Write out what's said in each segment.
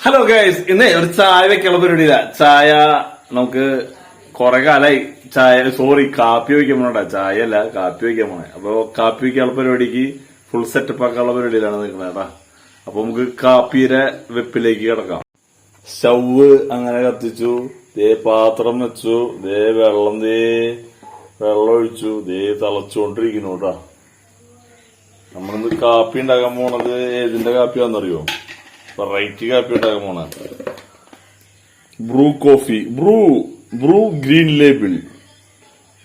Hello guys, ഇന്ന് ഒരു ചായ വെക്കാനുള്ള പരിപാടിയില്ല. ചായ നമുക്ക് കൊറേ കാലായി കാപ്പി വയ്ക്കാൻ പോണ. ചായ അല്ല, കാപ്പി വയ്ക്കാൻ പോണേ. അപ്പൊ കാപ്പി വയ്ക്കാനുള്ള പരിപാടിക്ക് ഫുൾ സെറ്റപ്പ് ആക്കാനുള്ള പരിപാടിയിലാണ് നിൽക്കുന്നത് കേട്ടാ. അപ്പൊ നമുക്ക് കാപ്പിയുടെ വെപ്പിലേക്ക് കിടക്കാം. സ്റ്റവ് അങ്ങനെ കത്തിച്ചു, പാത്രം വെച്ചു, വെള്ളം ഒഴിച്ചു, തിളച്ചുകൊണ്ടിരിക്കുന്നു കേട്ടാ. നമ്മളിന്ന് കാപ്പി ഉണ്ടാക്കാൻ പോണത് ഏതിന്റെ കാപ്പിയാന്നറിയോ? വെറൈറ്റി കാപ്പി ഉണ്ടാക്കാൻ പോണ Bru coffee, Bru green label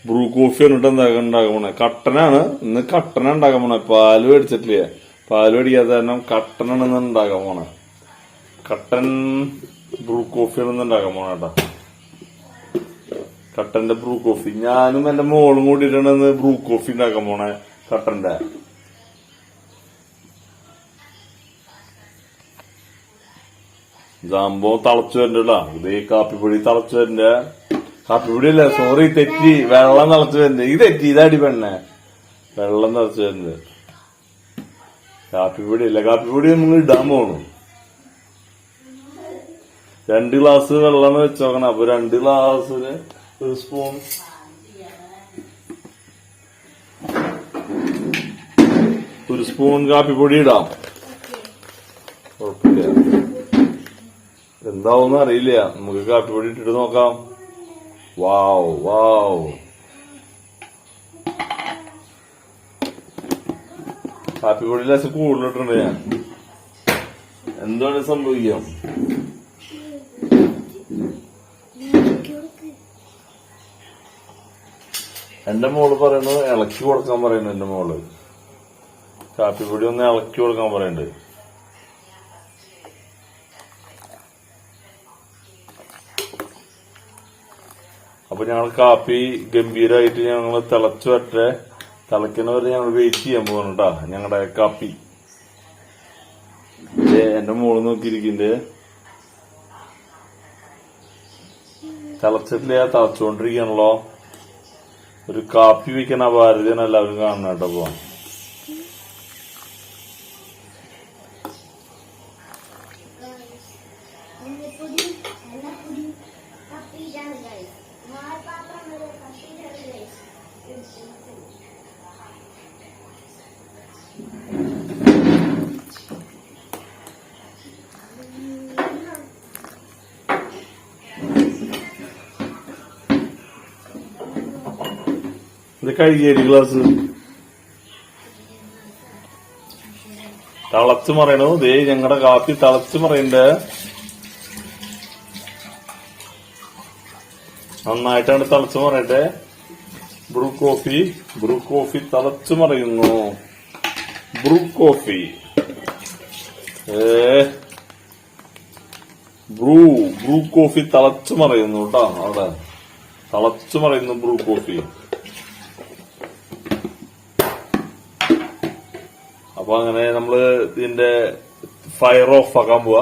Bru coffee എന്നിട്ട് ഉണ്ടാക്കാൻ പോണേ. കട്ടനാണ് ഇന്ന്, കട്ടന ഉണ്ടാക്കാൻ പോണേ. പാല് മേടിച്ചിട്ടില്ലേ, പാല് മേടിക്കാത്ത കാരണം കട്ടനാണ് ഇന്ന് ഉണ്ടാക്കാൻ പോണേ. കട്ടൻ ബ്രൂ കോഫിയാണ് ഇന്ന് ഉണ്ടാക്കാൻ പോണ കേട്ടാ. കട്ടന്റെ ബ്രൂ കോഫി. ഞാനും എന്റെ മോളും കൂടിയിട്ടാണ് ഇന്ന് ബ്രൂ കോഫി ഉണ്ടാക്കാൻ പോണേ. കട്ടന്റെ സംഭവം തിളച്ചു വരണ്ടല്ലോ. ഇത് കാപ്പിപ്പൊടി തിളച്ചു വരണ്ട. കാപ്പിപ്പൊടി അല്ല, സോറി, തെറ്റി. വെള്ളം തിളച്ചു വരണ്ട. ഇത് തെറ്റി, ഇതാടി പെണ്ണെ. വെള്ളം തിളച്ചു വരണ്ട, കാപ്പിപ്പൊടി അല്ല. കാപ്പിപ്പൊടി നമ്മൾ ഇടാൻ പോണു. 2 ഗ്ലാസ് വെള്ളം വെച്ചോക്കണം. അപ്പൊ 2 ഗ്ലാസ്സിന് 1 സ്പൂൺ കാപ്പിപ്പൊടി ഇടാം. കുഴപ്പമില്ല, എന്താവുന്ന അറിയില്ല. നമുക്ക് കാപ്പിപ്പൊടി ഇട്ടിട്ട് നോക്കാം. വാവ് കാപ്പിപ്പൊടി ലേശം കൂടുതലിട്ടുണ്ട് ഞാൻ. എന്താണ് സംഭവിക്കാം? എന്റെ മോള് പറയുന്നത് ഇളക്കി കൊടുക്കാൻ പറയുന്നു. എന്റെ മോള് കാപ്പിപ്പൊടി ഒന്ന് ഇളക്കി കൊടുക്കാൻ പറയുന്നുണ്ട്. അപ്പൊ ഞങ്ങൾ കാപ്പി ഗംഭീരമായിട്ട് ഞങ്ങൾ തിളച്ചു വരട്ടെ. തിളയ്ക്കുന്നവരെ ഞങ്ങൾ വെയിറ്റ് ചെയ്യാൻ പോകണം കേട്ടാ. ഞങ്ങളുടെ കാപ്പി എന്റെ മോള് നോക്കിയിരിക്കണ്ടേ. തിളച്ചിട്ടില്ല, തിളച്ചുകൊണ്ടിരിക്കണല്ലോ. ഒരു കാപ്പി വെക്കണ ഭാരതിയാണ് എല്ലാവരും കാണണം കേട്ടോ. അപ്പൊ ഇത് കഴുകിയ ഗ്ലാസ് തിളച്ചു മറയണു. ഞങ്ങളുടെ കാപ്പി തിളച്ചു മറയണ്ടേ. നന്നായിട്ടാണ് തിളച്ചു മറയട്ടെ. ബ്രൂ കോഫി തിളച്ചു മറയുന്നു. ബ്രൂ കോഫി ബ്രൂ കോഫി തിളച്ചു മറയുന്നു കേട്ടോ. അവിടെ തിളച്ചു മറയുന്നു ബ്രൂ കോഫി. അപ്പൊ അങ്ങനെ നമ്മള് ഇതിന്റെ ഫയർ ഓഫ് ആക്കാൻ പോവാ.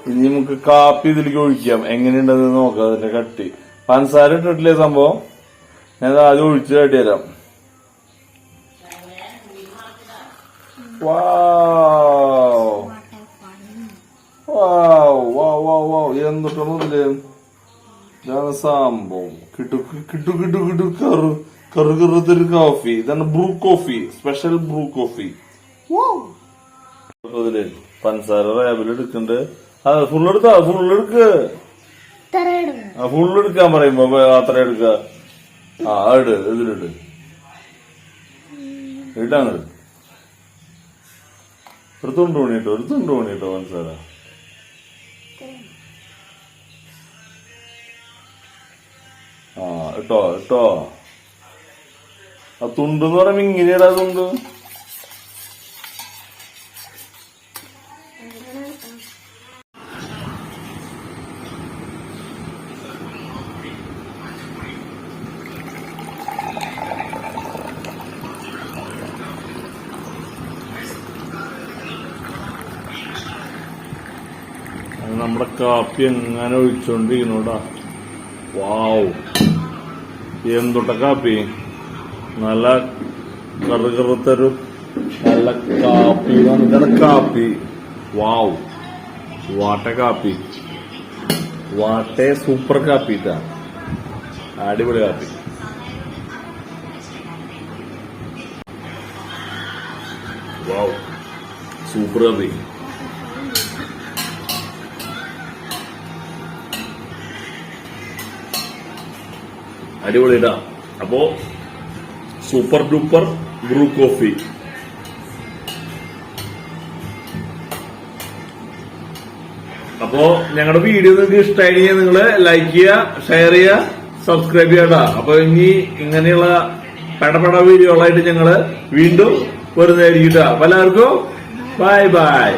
ഇനി നമുക്ക് കാപ്പി ഇതിലേക്ക് ഒഴിക്കാം. എങ്ങനെയുണ്ടെന്ന് നോക്കാം. അതിന്റെ കട്ടി പഞ്ചസാര ഇട്ടിട്ടില്ലേ സംഭവം. ഞാൻ ആദ്യം ഒഴിച്ച് കാട്ടി തരാം. എന്തൊക്കെ മുതലേ ഇതാണ് സംഭവം. കിട്ടു കറുകറുത്തൊരു കോഫി. ഇതാണ് Bru coffee, special Bru coffee. അതില് പഞ്ചസാര റേബിൽ എടുക്കണ്ട്. അത് ഫുള്ളെടുക്ക. ഫുള്ളെടുക്കാൻ പറയുമ്പോ അത്ര എടുക്ക. ഇതിലിട്ട് ഇട്ടാണ്. ഒരു തുണ്ട് പണിട്ടോ പഞ്ചസാര. ഇട്ടോ ആ തുണ്ടെന്ന് പറയുമ്പോ ഇങ്ങനെയാടാ തുണ്ട്. നമ്മുടെ കാപ്പി എങ്ങനെ ഒഴിച്ചോണ്ടിരിക്കണോടാ. വാവ്, എന്തുട്ട കാപ്പി. നല്ല കറുകറുത്തൊരു നല്ല കാപ്പി. ഇതാണ് കാപ്പി. വാവ്, വാട്ട കാപ്പി, വാട്ടേ സൂപ്പർ കാപ്പി. ഇതാ അടിപൊളി കാപ്പി. വാവ്, സൂപ്പർ കാപ്പി. അടിപൊളി. ഇതാ അപ്പോ സൂപ്പർ ഡൂപ്പർ ബ്രൂ കോഫി. അപ്പോ ഞങ്ങളുടെ വീഡിയോ നിങ്ങൾക്ക് ഇഷ്ടമായിരുന്നെങ്കിൽ നിങ്ങൾ ലൈക്ക് ചെയ്യുക, ഷെയർ ചെയ്യുക, സബ്സ്ക്രൈബ് ചെയ്യണ്ട. അപ്പൊ ഇനി ഇങ്ങനെയുള്ള പടപട വീഡിയോകളായിട്ട് ഞങ്ങള് വീണ്ടും വരുന്നതായിരിക്കും. അപ്പൊ എല്ലാവർക്കും ബൈ ബൈ.